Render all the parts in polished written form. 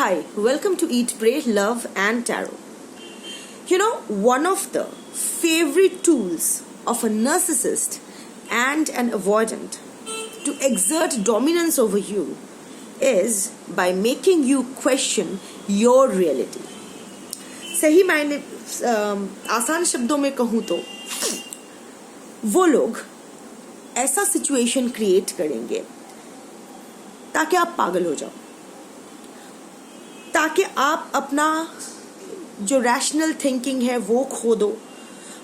Hi, welcome to Eat, Pray, Love and Tarot. You know, one of the favorite tools of a narcissist and an avoidant to exert dominance over you is by making you question your reality. सही मायने आसान शब्दों में कहूँ तो वो लोग ऐसा सिचुएशन क्रिएट करेंगे ताकि आप पागल हो जाओ, ताकि आप अपना जो रैशनल थिंकिंग है वो खो दो,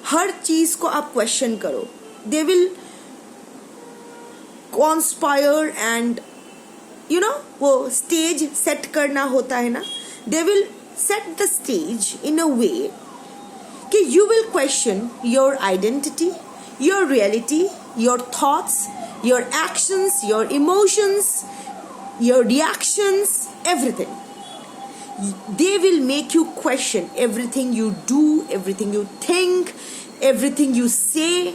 हर चीज को आप क्वेश्चन करो. दे विल कॉन्स्पायर एंड वो स्टेज सेट करना होता है ना, they will set the stage in a way कि you will question your identity, your reality, your thoughts, your actions, your emotions, your reactions, everything. They will make you question everything you do, everything you think, everything you say,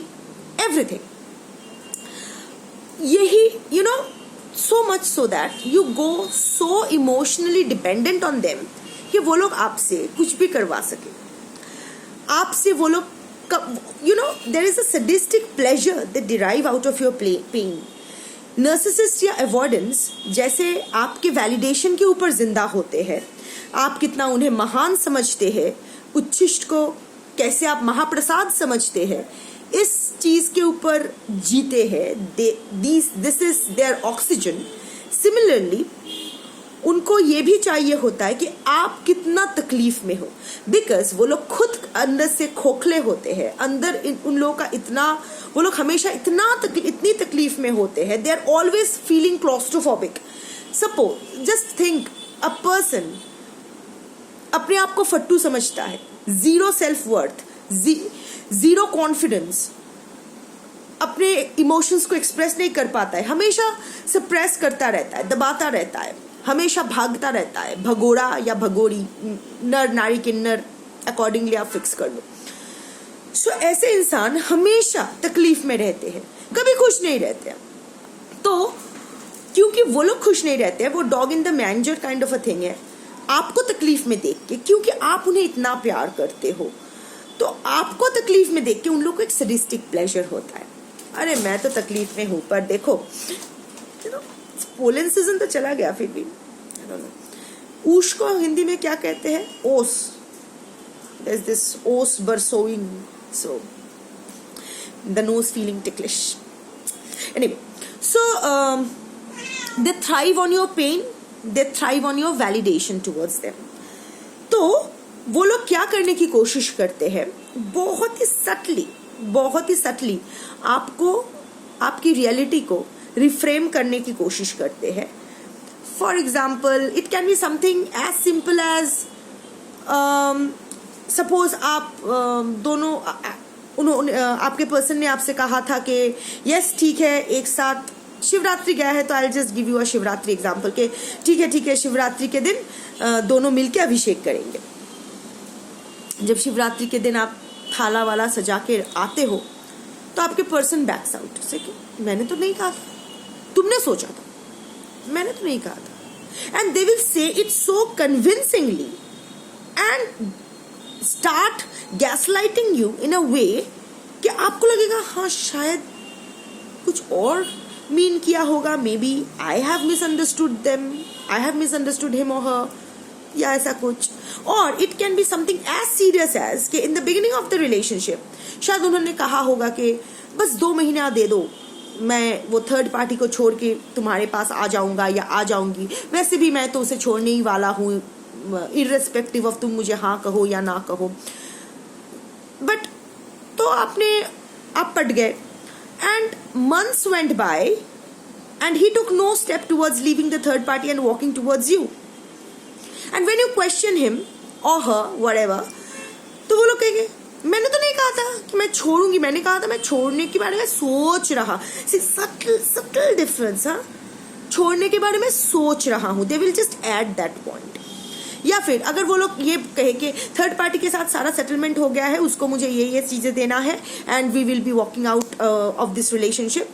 everything. Yahi, so much so that you go so emotionally dependent on them कि वो लोग आपसे कुछ भी करवा सके. आपसे वो लोग, there is a sadistic pleasure they derive out of your pain. नर्सिसिस्ट या अवॉइडेंस जैसे आपके वैलिडेशन के ऊपर जिंदा होते हैं, आप कितना उन्हें महान समझते हैं, उच्छिष्ट को कैसे आप महाप्रसाद समझते हैं, इस चीज के ऊपर जीते हैं. This is their oxygen. Similarly उनको ये भी चाहिए होता है कि आप कितना तकलीफ में हो, बिकॉज वो लोग खुद अंदर से खोखले होते हैं. अंदर उन लोगों का वो लोग हमेशा इतनी तकलीफ में होते हैं. They are always feeling claustrophobic. Suppose just think a person अपने आप को फट्टू समझता है, zero self worth, zero confidence, अपने इमोशंस को एक्सप्रेस नहीं कर पाता है, हमेशा सप्रेस करता रहता है, दबाता रहता है, हमेशा भागता रहता है. भगोड़ा या भगोड़ी, नर नारी किन्नर, अकॉर्डिंगली आप फिक्स कर लो. सो ऐसे इंसान हमेशा तकलीफ में रहते हैं, कभी खुश नहीं रहते हैं. तो क्योंकि वो लोग खुश नहीं रहते हैं, वो dog in the manger kind of a thing है. आपको तकलीफ में देख के, क्योंकि आप उन्हें इतना प्यार करते हो, तो आपको तकलीफ में देख के उन लोग को एक सडिस्टिक प्लेजर होता है. अरे मैं तो तकलीफ में हूँ, पर देखो पोलन सीजन तो चला गया, फिर भी ऊष को हिंदी में क्या कहते हैं? ओस. There's this os bursowing, so the nose feeling ticklish. Anyway, so they thrive on your pain, they thrive on your validation towards them. तो वो लोग क्या करने की कोशिश करते हैं? बहुत ही सटली आपको, आपकी रियलिटी को रिफ्रेम करने की कोशिश करते हैं. For example, it can be something as simple as suppose आप दोनों, उन्होंने आपके पर्सन ने आपसे कहा था कि यस ठीक है, एक साथ शिवरात्रि गया है, तो I just give you a Shivratri example के ठीक है शिवरात्रि के दिन दोनों मिलके अभिषेक करेंगे. जब शिवरात्रि के दिन आप थाला वाला सजा के आते हो तो आपके पर्सन बैक्स आउट से कि मैंने तो नहीं कहा था, तुमने सोचा था, मैंने तो नहीं कहा था. And they will say it so convincingly and start gaslighting you in a way कि आपको लगेगा हाँ शायद कुछ और मीन किया होगा, maybe I have misunderstood them, I have misunderstood him और हर, या ऐसा कुछ. और it can be something as serious as कि in the beginning of the relationship शायद उन्होंने कहा होगा कि बस 2 महीना दे दो, मैं वो थर्ड पार्टी को छोड़ के तुम्हारे पास आ जाऊंगा या आ जाऊंगी, वैसे भी मैं तो उसे छोड़ने ही वाला हूँ, इररेस्पेक्टिव ऑफ तुम मुझे हाँ कहो या ना कहो. बट तो आप पट गए. And months went by and he took no step towards leaving the third party and walking towards you. And when you question him or her, whatever, तो वो लोग कहेंगे मैंने तो नहीं कहा था कि मैं छोड़ूंगी, मैंने कहा था मैं छोड़ने के बारे में सोच रहा. Subtle difference. हाँ, छोड़ने के बारे में सोच रहा हूँ. They will just add that point. या फिर अगर वो लोग ये कहे कि थर्ड पार्टी के साथ सारा सेटलमेंट हो गया है, उसको मुझे ये चीजें देना है and we will be walking out of this relationship,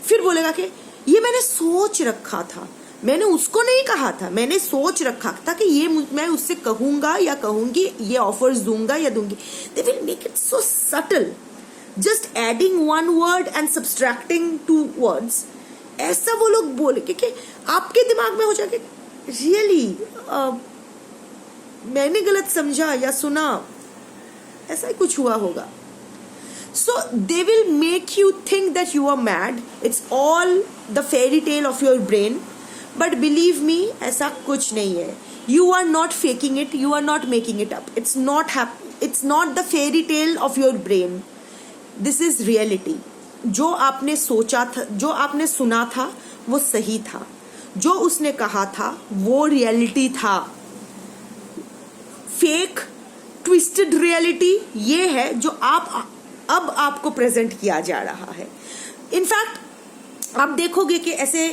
फिर बोलेगा कि ये मैंने सोच रखा था, मैंने उसको नहीं कहा था, मैंने सोच रखा था कि ये मैं उससे कहूंगा या कहूंगी, ये ऑफर्स दूंगा या दूंगी. They will make it so subtle, just adding one word and subtracting two words. ऐसा वो लोग बोले कि आपके दिमाग में हो जाए रियली मैंने गलत समझा या सुना, ऐसा ही कुछ हुआ होगा. So they will make you think that you are mad. It's all the fairy tale of your brain. But believe me, ऐसा कुछ नहीं है. You are not faking it. You are not making it up. It's not the fairy tale of your brain. This is reality. जो आपने सोचा था, जो आपने सुना था, वो सही था. जो उसने कहा था, वो रियलिटी था. फेक ट्विस्टेड रियलिटी ये है जो अब आपको प्रेजेंट किया जा रहा है. इनफैक्ट आप देखोगे कि ऐसे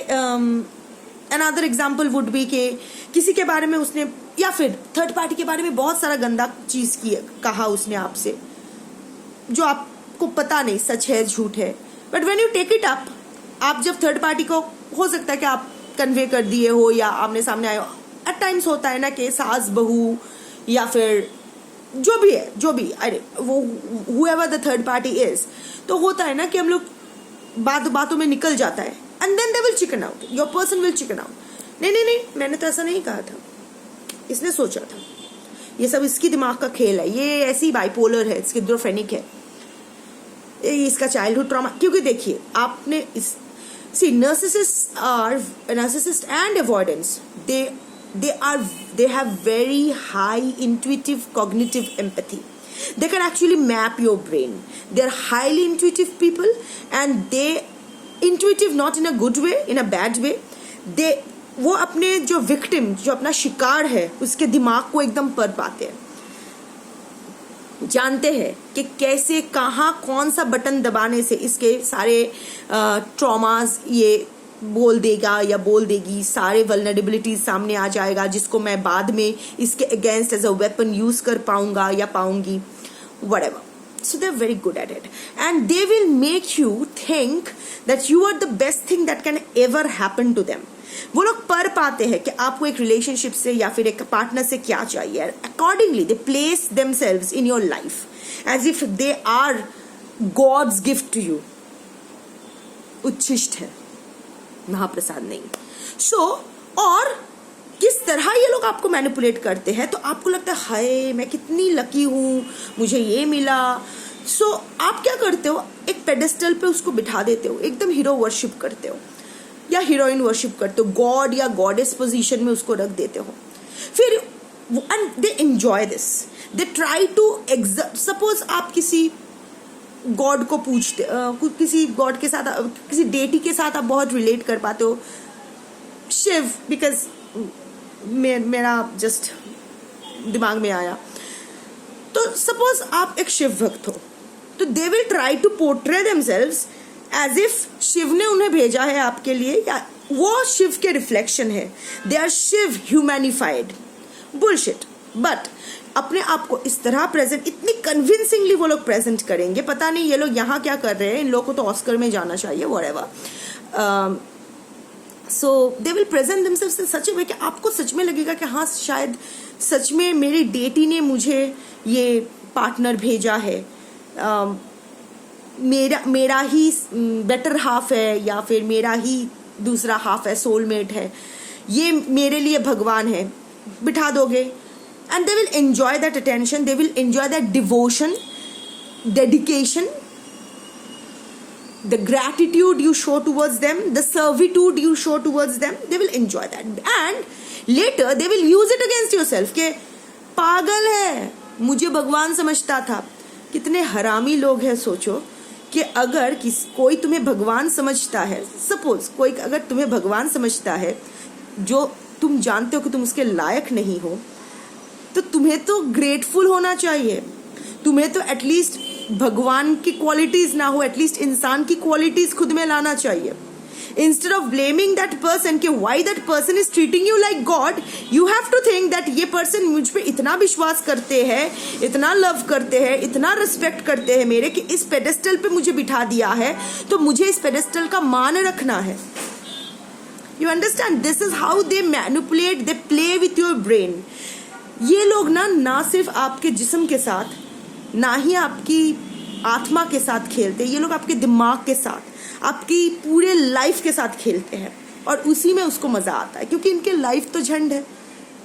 अनदर एग्जाम्पल वुड बी कि किसी के बारे में उसने या फिर थर्ड पार्टी के बारे में बहुत सारा गंदा चीज कहा उसने आपसे, जो आपको पता नहीं सच है झूठ है. But when you take it up, आप जब थर्ड पार्टी को हो सकता है कि आप कन्वे कर दिए हो या आमने सामने आए हो. एट टाइम्स होता है ना कि सास बहू या फिर जो भी अरे वो whoever the third party is, तो होता है ना कि हम लोग बातों में निकल जाता है and then they will chicken out, your person will chicken out. नहीं मैंने तो ऐसा नहीं कहा था, इसने सोचा था, ये सब इसकी दिमाग का खेल है, ये ऐसी बाइपोलर है, स्किज़ोफ्रेनिक है, इसका चाइल्डहुड ट्रॉमा. क्योंकि देखिए आपने narcissist and avoidance, they have very high intuitive cognitive empathy. They can actually map your brain. They are highly intuitive people, and they intuitive not in a good way, in a bad way. वो अपने जो victim, जो अपना शिकार है, उसके दिमाग को एकदम पढ़ पाते हैं, जानते हैं कि कैसे कहाँ कौन सा बटन दबाने से इसके सारे ट्रॉमास ये बोल देगा या बोल देगी, सारे वल्नरेबिलिटीज सामने आ जाएगा जिसको मैं बाद में इसके against as a weapon use कर पाऊंगा या पाऊंगी, whatever. So they're very good at it, and they will make you think that you are the best thing that can ever happen to them. वो लोग पढ़ पाते हैं कि आपको एक रिलेशनशिप से या फिर एक पार्टनर से क्या चाहिए. Accordingly they place themselves in your life as if they are God's gift to you. उच्छिष्ट है, महाप्रसाद नहीं. और किस तरह ये लोग आपको मैनिपुलेट करते हैं, तो आपको लगता है हाय मैं कितनी लकी हूँ, मुझे ये मिला. आप क्या करते हो, एक पेडेस्टल पे उसको बिठा देते हो, एकदम हीरो वर्शिप करते हो या हीरोइन वर्शिप करते हो, गॉड या गॉडेस पोजीशन में उसको रख देते हो. फिर and they enjoy this, they try to suppose आप किसी गॉड को पूछते, किसी गॉड के साथ, किसी डेटी के साथ आप बहुत रिलेट कर पाते हो, शिव, बिकॉज मेरा जस्ट दिमाग में आया. तो सपोज आप एक शिव भक्त हो, तो they will try to portray themselves as if Shiv ने उन्हें भेजा है आपके लिए, या वो शिव के रिफ्लेक्शन है. They are Shiva humanified. Bullshit. But अपने आप को इस तरह प्रेजेंट, इतनी कन्विंसिंगली वो लोग प्रेजेंट करेंगे, पता नहीं ये लोग यहाँ क्या कर रहे हैं, इन लोगों को तो ऑस्कर में जाना चाहिए, whatever. So they will present themselves in such a way कि आपको सच में लगेगा कि हाँ शायद सच में मेरी डेटी ने मुझे ये पार्टनर भेजा है, मेरा ही बेटर हाफ है या फिर मेरा ही दूसरा हाफ है, सोलमेट है, ये मेरे लिए भगवान है. बिठा दोगे and they will enjoy that attention, they will enjoy that devotion, dedication, the gratitude you show towards them, the servitude you show towards them. They will enjoy that, and later they will use it against yourself के पागल है, मुझे भगवान समझता था. कितने हरामी लोग हैं. सोचो कि अगर कोई तुम्हें भगवान समझता है, सपोज कोई अगर तुम्हें भगवान समझता है जो तुम जानते हो कि तुम उसके लायक नहीं हो, तो तुम्हें तो ग्रेटफुल होना चाहिए. तुम्हें तो एटलीस्ट भगवान की क्वालिटीज ना हो, एटलीस्ट इंसान की क्वालिटीज खुद में लाना चाहिए. Instead of blaming that person कि why that person is treating you like God, you have to think that ये पर्सन मुझ पे इतना विश्वास करते हैं, इतना लव करते हैं, इतना रिस्पेक्ट करते हैं मेरे, कि इस पेडेस्टल पे मुझे बिठा दिया है, तो मुझे इस पेडेस्टल का मान रखना है. You understand? This is how they manipulate, they play with your brain. ये लोग ना सिर्फ आपके जिस्म के साथ, ना ही आपकी आत्मा के साथ खेलते, ये लोग आपके दिमाग के साथ, आपकी पूरे लाइफ के साथ खेलते हैं, और उसी में उसको मजा आता है, क्योंकि इनके लाइफ तो झंड है,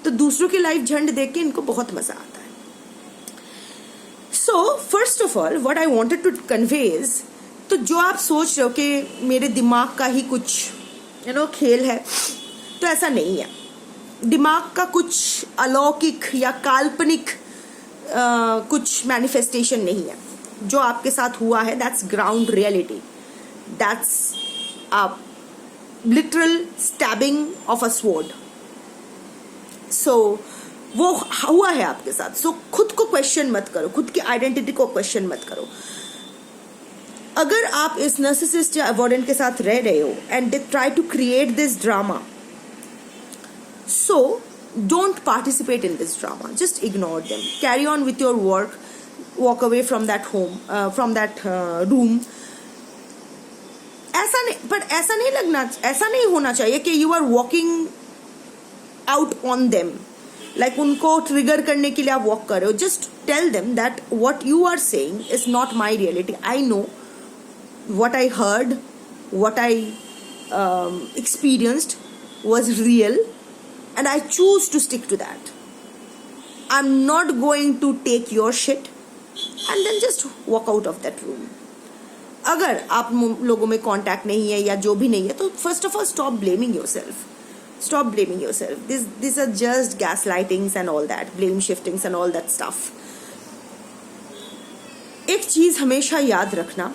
तो दूसरों की लाइफ झंड देख के इनको बहुत मजा आता है. So first of all what I wanted to convey is, तो जो आप सोच रहे हो कि मेरे दिमाग का ही कुछ खेल है, तो ऐसा नहीं है. दिमाग का कुछ अलौकिक या काल्पनिक कुछ मैनिफेस्टेशन नहीं है. जो आपके साथ हुआ है, that's ground reality, that's a literal stabbing of a sword. So वो हुआ है आपके साथ. सो खुद को क्वेश्चन मत करो, खुद की आइडेंटिटी को क्वेश्चन मत करो. अगर आप इस नार्सिसिस्ट या अवॉइडेंट के साथ रह रहे हो and they try to create this drama, so don't participate in this drama, just ignore them, carry on with your work, walk away from that home, from that room. ऐसा नहीं होना चाहिए कि you are walking out on them, like उनको trigger करने के लिए आप वॉक कर रहे हो. just tell them that what you are saying is not my reality. I know what I heard, what I experienced was real, and I choose to stick to that. I'm not going to take your shit and then just walk out of that room. अगर आप लोगों में contact नहीं है या जो भी नहीं है, तो first of all stop blaming yourself. Stop blaming yourself. These are just gaslightings and all that, blame shiftings and all that stuff. एक चीज हमेशा याद रखना,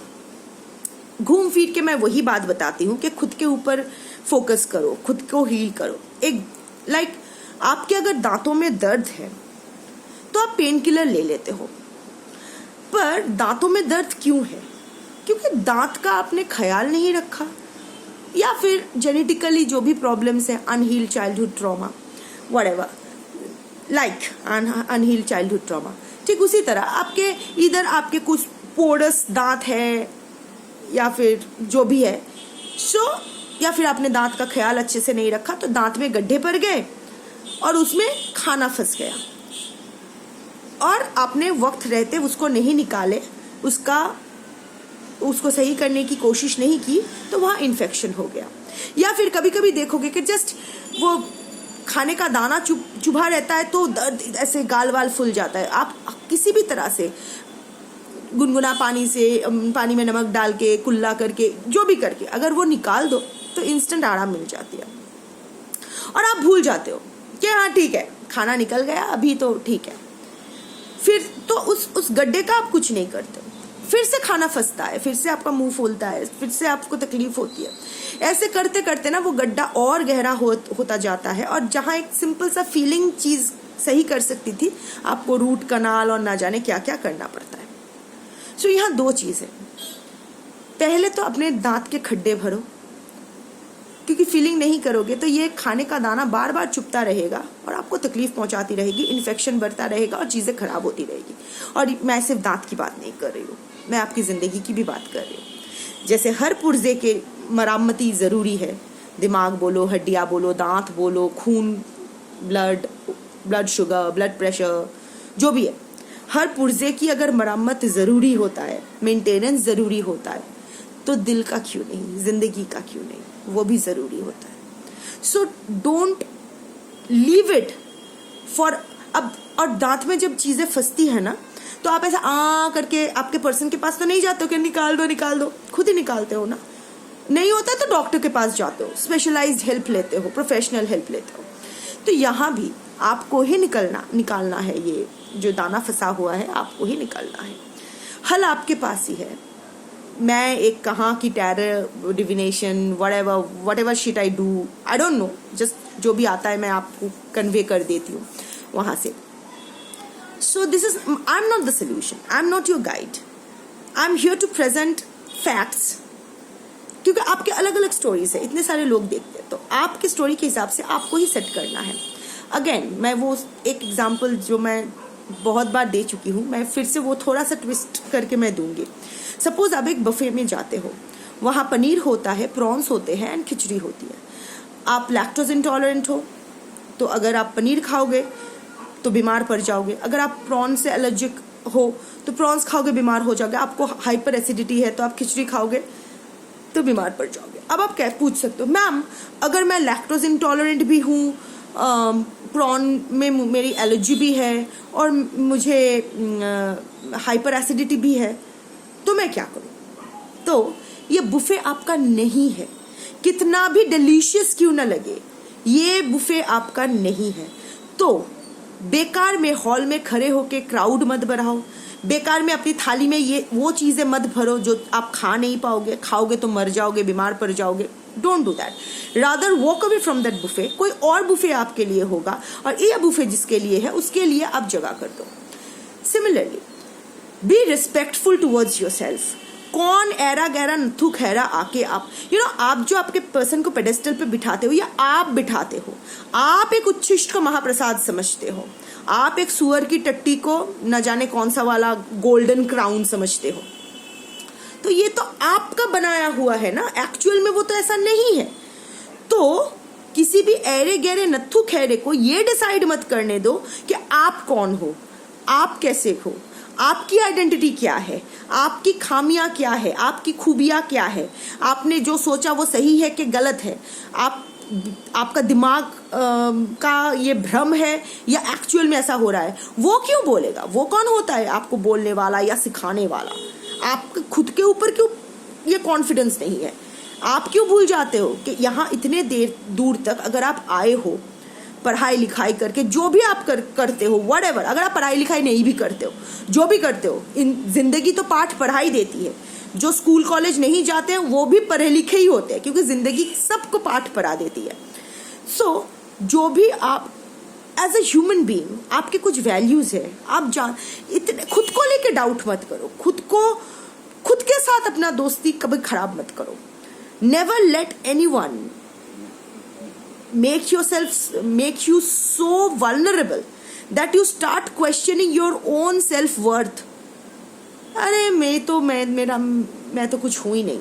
घूम फिर के मैं वही बात बताती हूँ कि खुद के ऊपर फोकस करो, खुद को हील करो. एक आपके अगर दांतों में दर्द है तो आप पेन किलर ले लेते हो, पर दांतों में दर्द क्यों है? क्योंकि दांत का आपने ख्याल नहीं रखा, या फिर जेनेटिकली जो भी प्रॉब्लम्स है, unhealed childhood trauma, whatever, like unhealed childhood trauma. ठीक उसी तरह आपके इधर आपके कुछ पोरस दांत है या फिर जो भी है, या फिर आपने दांत का ख्याल अच्छे से नहीं रखा, तो दांत में गड्ढे पड़ गए और उसमें खाना फंस गया, और आपने वक्त रहते उसको नहीं निकाले, उसको सही करने की कोशिश नहीं की, तो वहाँ इन्फेक्शन हो गया. या फिर कभी कभी देखोगे कि जस्ट वो खाने का दाना चुभा रहता है, तो दर्द ऐसे गाल वाल फूल जाता है. आप किसी भी तरह से गुनगुना पानी में नमक डाल के, कुल्ला करके, जो भी करके अगर वो निकाल दो, तो इंस्टेंट आराम मिल जाती है, और आप भूल जाते हो कि हाँ ठीक है, खाना निकल गया, अभी तो ठीक है. फिर तो उस गड्ढे का आप कुछ नहीं करते, फिर से खाना फंसता है, फिर से आपका मुंह फूलता है, फिर से आपको तकलीफ होती है. ऐसे करते करते ना वो गड्ढा और गहरा होता जाता है, और जहाँ एक सिंपल सा फीलिंग चीज सही कर सकती थी, आपको रूट कनाल और ना जाने क्या क्या करना पड़ता है. सो यहाँ दो चीज़ है. पहले तो अपने दांत के खड्डे भरो, क्योंकि फीलिंग नहीं करोगे तो ये खाने का दाना बार बार चुभता रहेगा और आपको तकलीफ पहुंचाती रहेगी, इन्फेक्शन बढ़ता रहेगा और चीज़ें खराब होती रहेगी. और मैं सिर्फ दांत की बात नहीं कर रही हूँ, मैं आपकी ज़िंदगी की भी बात कर रही हूँ. जैसे हर पुर्जे के मरम्मती ज़रूरी है, दिमाग बोलो, हड्डियाँ बोलो, दांत बोलो, खून, ब्लड शुगर, ब्लड प्रेशर, जो भी है, हर पुर्जे की अगर मरम्मत ज़रूरी होता है, मेंटेनेंस ज़रूरी होता है, तो दिल का क्यों नहीं, ज़िंदगी का क्यों नहीं, वो भी ज़रूरी होता है. So don't leave it for अब. और दांत में जब चीज़ें फंसती है ना, तो आप ऐसा करके आपके पर्सन के पास तो नहीं जाते हो कि निकाल दो, खुद ही निकालते हो ना. नहीं होता तो डॉक्टर के पास जाते हो, स्पेशलाइज्ड हेल्प लेते हो, प्रोफेशनल हेल्प लेते हो. तो यहाँ भी आपको ही निकालना है, ये जो दाना फंसा हुआ है आपको ही निकालना है. हल आपके पास ही है. मैं एक कहाँ की terror divination whatever shit I do, I don't know, just जो भी आता है मैं आपको कन्वे कर देती हूँ वहाँ से. So I'm not the solution, I'm not your guide, I'm here to present facts. क्योंकि आपके अलग अलग स्टोरीज है, इतने सारे लोग देखते हैं, तो आपकी स्टोरी के हिसाब से आपको ही सेट करना है. अगेन मैं वो एक एग्जाम्पल जो मैं बहुत बार दे चुकी हूँ, मैं फिर से वो थोड़ा सा ट्विस्ट करके मैं दूंगी. सपोज आप एक बफे में जाते हो, वहाँ पनीर होता है, प्रॉन्स होते हैं एंड खिचड़ी होती है. आप लैक्टोज इंटॉलरेंट हो तो अगर आप पनीर खाओगे तो बीमार पड़ जाओगे, अगर आप प्रॉन से एलर्जिक हो तो प्रॉन्स खाओगे बीमार हो जाओगे, आपको हाइपर एसिडिटी है तो आप खिचड़ी खाओगे तो बीमार पड़ जाओगे। अब आप क्या पूछ सकते हो, मैम अगर मैं लैक्टोज इंटॉलरेंट भी हूँ, प्रॉन में मेरी एलर्जी भी है और मुझे हाइपर एसिडिटी भी है, तो मैं क्या करूँ? तो ये बुफे आपका नहीं है, कितना भी डिलीशियस क्यों ना लगे, ये बुफे आपका नहीं है। तो बेकार में हॉल में खड़े होके क्राउड मत बढ़ाओ, बेकार में अपनी थाली में ये वो चीज़ें मत भरो जो आप खा नहीं पाओगे, खाओगे तो मर जाओगे, बीमार पड़ जाओगे। Don't do that, rather walk away from that buffet. कोई और बुफे आपके लिए होगा और ये बुफे जिसके लिए है उसके लिए आप जगह कर दो। Similarly be respectful towards your self. कौन ऐरा गहरा नथु खैरा आके आप आप जो आपके पर्सन को पेडेस्टल पे बिठाते हो या आप बिठाते हो, आप एक उच्छिष्ट को महाप्रसाद समझते हो, आप एक सुअर की टट्टी को न जाने कौन सा वाला गोल्डन क्राउन समझते हो, तो ये तो आपका बनाया हुआ है ना, एक्चुअल में वो तो ऐसा नहीं है। तो किसी भी ऐरे गहरे नथु खैरे को ये डिसाइड मत करने दो कि आप कौन हो, आप कैसे हो, आपकी आइडेंटिटी क्या है, आपकी खामियां क्या है, आपकी खूबियां क्या है, आपने जो सोचा वो सही है कि गलत है, आपका दिमाग का ये भ्रम है या एक्चुअल में ऐसा हो रहा है, वो क्यों बोलेगा? वो कौन होता है आपको बोलने वाला या सिखाने वाला? आप खुद के ऊपर क्यों ये कॉन्फिडेंस नहीं है? आप क्यों भूल जाते हो कि यहाँ इतने दूर तक अगर आप आए हो पढ़ाई लिखाई करके, जो भी आप करते हो व्हाटएवर, अगर आप पढ़ाई लिखाई नहीं भी करते हो, जो भी करते हो, इन जिंदगी तो पाठ पढ़ाई देती है। जो स्कूल कॉलेज नहीं जाते हैं वो भी पढ़े लिखे ही होते हैं, क्योंकि जिंदगी सबको पाठ पढ़ा देती है। सो जो भी आप एज ए ह्यूमन बीइंग, आपके कुछ वैल्यूज है, आप इतने खुद को लेके डाउट मत करो, खुद के साथ अपना दोस्ती कभी खराब मत करो। Never let anyone make you so vulnerable that you start questioning your own self-worth. अरे मैं तो कुछ हूँ ही नहीं,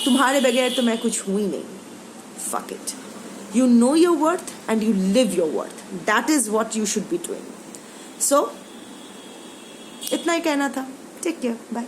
तुम्हारे बगैर तो मैं कुछ हूँ ही नहीं। Fuck it. You know your worth and you live your worth. That is what you should be doing. So, इतना ही कहना था। Take care. Bye.